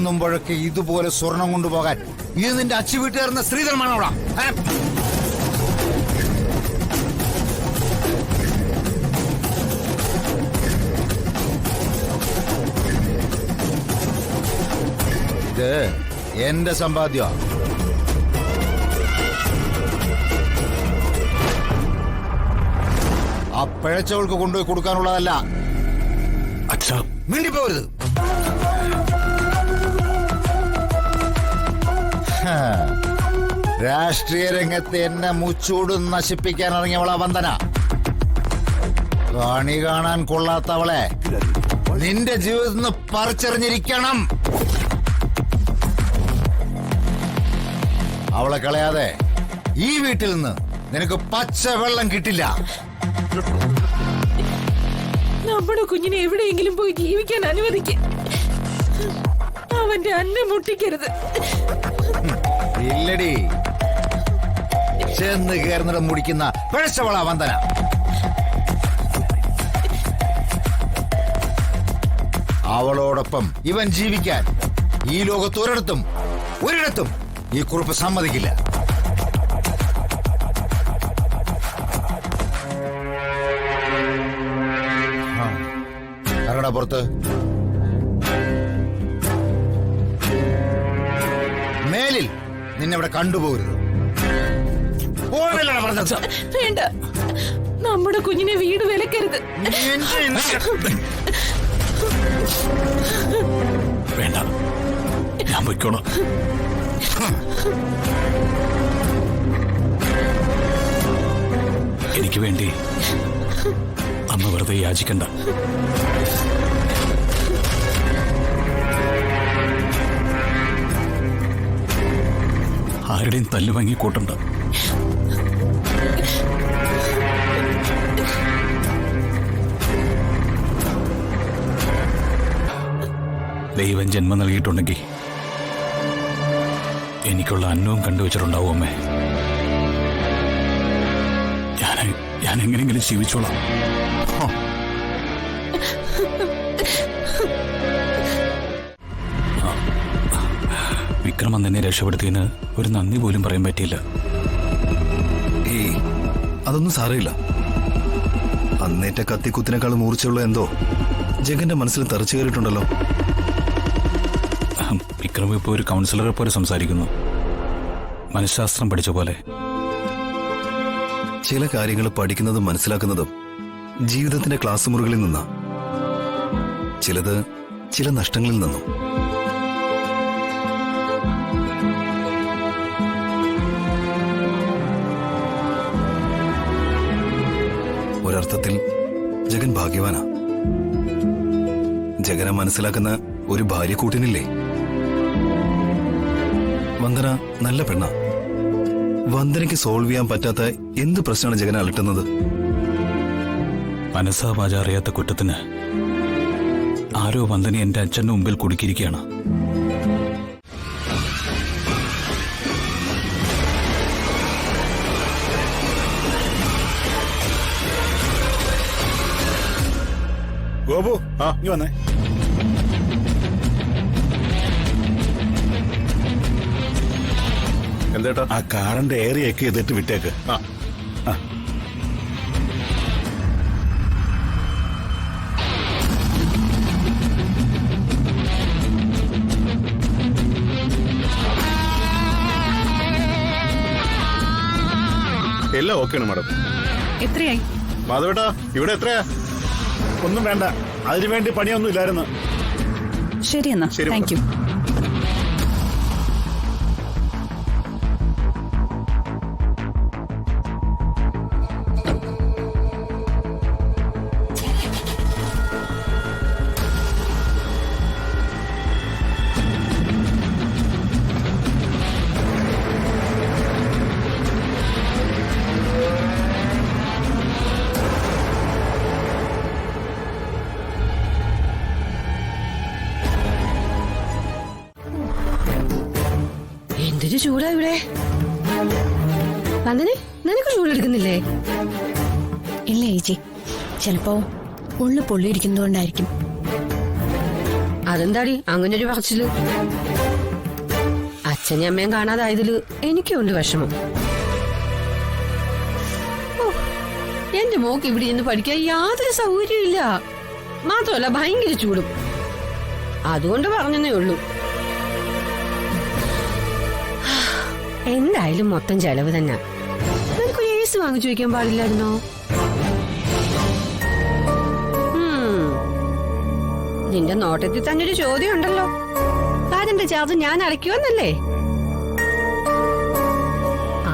തോന്നുമ്പോഴൊക്കെ ഇതുപോലെ സ്വർണം കൊണ്ടുപോകാൻ ഇത് നിന്റെ അച്ചു വീട്ടുകാരുന്ന സ്ത്രീധനമാണോ അവിടെ? ഇത് എന്റെ സമ്പാദ്യ. ആ പിഴച്ചവൾക്ക് കൊണ്ടുപോയി കൊടുക്കാനുള്ളതല്ല. അച്ഛാ മിണ്ടിപ്പോരുത്. രാഷ്ട്രീയ രംഗത്ത് എന്നെ മുച്ചൂട് നശിപ്പിക്കാൻ ഇറങ്ങിയവളാ വന്ദന. കണി കാണാൻ കൊള്ളാത്തവളെ നിന്റെ ജീവിതത്തിൽ നിന്ന് പറിച്ചെറിഞ്ഞിരിക്കണം. അവളെ കളയാതെ ഈ വീട്ടിൽ നിന്ന് നിനക്ക് പച്ച വെള്ളം കിട്ടില്ല. നമ്മുടെ കുഞ്ഞിനെ എവിടെയെങ്കിലും പോയി ജീവിക്കാൻ അനുവദിക്ക. അവന്റെ അന്നം മുട്ടിക്കരുത്. ഇല്ലടി, ചെന്ന് കയറുന്നിടം മുടിക്കുന്ന പിഴച്ചവളാ വന്ദന. അവളോടൊപ്പം ഇവൻ ജീവിക്കാൻ ഈ ലോകത്ത് ഒരിടത്തും ഈ കുറിപ്പ് സമ്മതിക്കില്ല. ഇറങ്ങടാ പുറത്ത്. മേലിൽ നിന്നെവിടെ കണ്ടുപോകരുത്. വേണ്ട, നമ്മുടെ കുഞ്ഞിനെ വീട് വിലക്കരുത്. വേണ്ട, ഞാൻ പൊയ്ക്കോളാം. എനിക്ക് വേണ്ടി അമ്മ വെറുതെ യാചിക്കണ്ട. ആരുടെയും തല്ല് വാങ്ങി കൂട്ടണ്ട. ദൈവം ജന്മം നൽകിയിട്ടുണ്ടെങ്കിൽ എനിക്കുള്ള അന്നവും കണ്ടുവച്ചിട്ടുണ്ടാവും അമ്മേ. ഞാൻ എങ്ങനെയെങ്കിലും ജീവിച്ചോളാം. വിക്രം അന്നെ രക്ഷപ്പെടുത്തിയതിന് ഒരു നന്ദി പോലും പറയാൻ പറ്റിയില്ല. അതൊന്നും സാരമില്ല. അന്നേറ്റ കത്തിക്കുത്തിനേക്കാൾ മൂർച്ചയുള്ള എന്തോ ജഗന്റെ മനസ്സിൽ തെറിച്ചു കയറിയിട്ടുണ്ടല്ലോ. വിക്രം ഇപ്പോൾ ഒരു കൗൺസിലറെ പോലെ സംസാരിക്കുന്നു, മനഃശാസ്ത്രം പഠിച്ച പോലെ. ചില കാര്യങ്ങൾ പഠിക്കുന്നതും മനസ്സിലാക്കുന്നതും ജീവിതത്തിന്റെ ക്ലാസ് മുറികളിൽ നിന്നാ, ചിലത് ചില നഷ്ടങ്ങളിൽ നിന്നും. ഒരർത്ഥത്തിൽ ജഗൻ ഭാഗ്യവാനാ. ജഗനെ മനസ്സിലാക്കുന്ന ഒരു ഭാര്യ കൂട്ടിനില്ലേ. വന്ദന നല്ല പെണ്ണ. വന്ദനയ്ക്ക് സോൾവ് ചെയ്യാൻ പറ്റാത്ത എന്ത് പ്രശ്നമാണ് ജഗനെ അലട്ടുന്നത്? മനസ്സാ വാച അറിയാത്ത കുറ്റത്തിന് ആരോ വന്ദനെ എന്റെ അച്ഛന്റെ മുമ്പിൽ കുടുക്കിയിരിക്കുകയാണ്. ഗോപു, ഇങ്ങ് വന്നേ. എന്തേട്ടാ? ആ കാറിന്റെ ഏറിയൊക്കെ ചെയ്തിട്ട് വിട്ടേക്ക്. എല്ലാം ഓക്കെയാണ് മാഡം. എത്രയായി? മാധവേട്ടാ, ഇവിടെ എത്രയാ? ഒന്നും വേണ്ട, അതിനുവേണ്ടി പണിയൊന്നും ഇല്ലായിരുന്നു. ശരി എന്നാ, താങ്ക് യു. എന്തൊരു ചൂടാ ഇവിടെ. വന്ദനെ, നിനക്ക് ചൂടെടുക്കുന്നില്ലേ? ഇല്ല ചേച്ചി, ചിലപ്പോ ഉള്ളു പൊള്ളിയിരിക്കുന്നതുകൊണ്ടായിരിക്കും. അതെന്താടി അങ്ങനൊരു പറച്ചില്? അച്ഛനും അമ്മയും കാണാതായതില് എനിക്കുണ്ട് വിഷമം. ഓ, എന്റെ മോക്ക് ഇവിടെ നിന്ന് പഠിക്കാൻ യാതൊരു സൗകര്യവും ഇല്ല. മാത്രമല്ല ഭയങ്കര ചൂടും. അതുകൊണ്ട് പറഞ്ഞതേ ഉള്ളൂ. എന്തായാലും മൊത്തം ചെലവ് തന്നെ. നിനക്കൊരു ഏസ് വാങ്ങിച്ചു വയ്ക്കാൻ പാടില്ലായിരുന്നോ? നിന്റെ നോട്ടത്തിൽ തന്നെ ഒരു ചോദ്യം ഉണ്ടല്ലോ. കാരന്റെ ചാർജ് ഞാൻ അടയ്ക്കുമെന്നല്ലേ? ആ,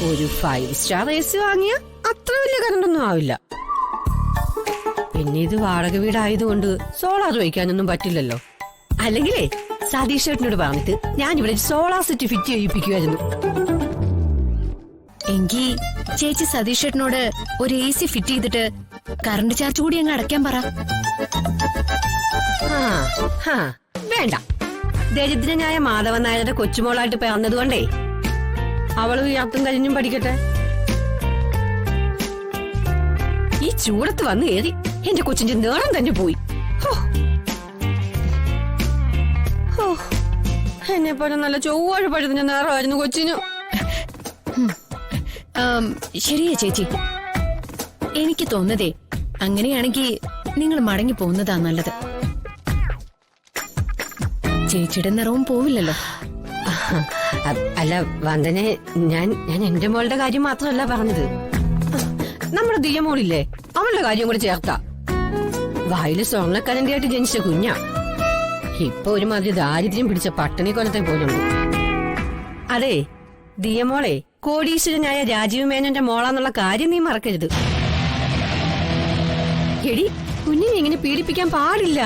ഒരു 5 സ്റ്റാർ ഏസി വാങ്ങിയ അത്ര വലിയ കറണ്ടൊന്നും ആവില്ല. പിന്നെ ഇത് വാടക വീടായതുകൊണ്ട് സോളാർ വയ്ക്കാനൊന്നും പറ്റില്ലല്ലോ. അല്ലെങ്കിലേ സതീഷ് ചേട്ടനോട് പറഞ്ഞിട്ട് ഞാൻ ഇവിടെ സോളാർ സെറ്റ് ഫിറ്റ് ചെയ്യിപ്പിക്കുമായിരുന്നു. എങ്കി ചേച്ചി സതീഷ് ചേട്ടനോട് ഒരു AC ഫിറ്റ് ചെയ്തിട്ട് കറണ്ട് ചാർജ് കൂടി അങ്ങ് അടയ്ക്കാൻ പറ. വേണ്ട, ദരിദ്രനായ മാധവൻ നായരുടെ കൊച്ചുമോളായിട്ട് പിറന്നതുകൊണ്ടേ അവള് ഉയർത്തും കഴിഞ്ഞും പഠിക്കട്ടെ. ഈ ചൂടത്ത് വന്ന് കയറി എന്റെ കൊച്ചിന്റെ നേരം തന്നെ പോയി. എന്നെ പോലെ നല്ല ചൊവ്വാഴ് പഴുതിന്റെ നേരമായിരുന്നു കൊച്ചിന്. ശരിയാ ചേച്ചി, എനിക്ക് തോന്നുന്നതേ അങ്ങനെയാണെങ്കിൽ നിങ്ങൾ മടങ്ങി പോകുന്നതാ നല്ലത്. ചേച്ചിയുടെ നിറവും പോവില്ലല്ലോ. അല്ല വന്ദനെ, ഞാൻ എന്റെ മോളുടെ കാര്യം മാത്രമല്ല പറഞ്ഞത്. നമ്മുടെ ദിയമോളില്ലേ, അവളുടെ കാര്യം കൂടെ ചേർത്താ. വായില് സ്വർണ്ണക്കലന്തിയായിട്ട് ജനിച്ച കുഞ്ഞാ. ഇപ്പൊ ഒരുമാതിരി ദാരിദ്ര്യം പിടിച്ച പട്ടിണി കൊലത്തെ പോലുണ്ട്. അതെ, ദിയമോളെ കോടീശ്വരനായ രാജീവ് മേനോന്റെ മോളാന്നുള്ള കാര്യം നീ മറക്കരുത്. എടി, കുഞ്ഞിനെ ഇങ്ങനെ പീഡിപ്പിക്കാൻ പാടില്ല.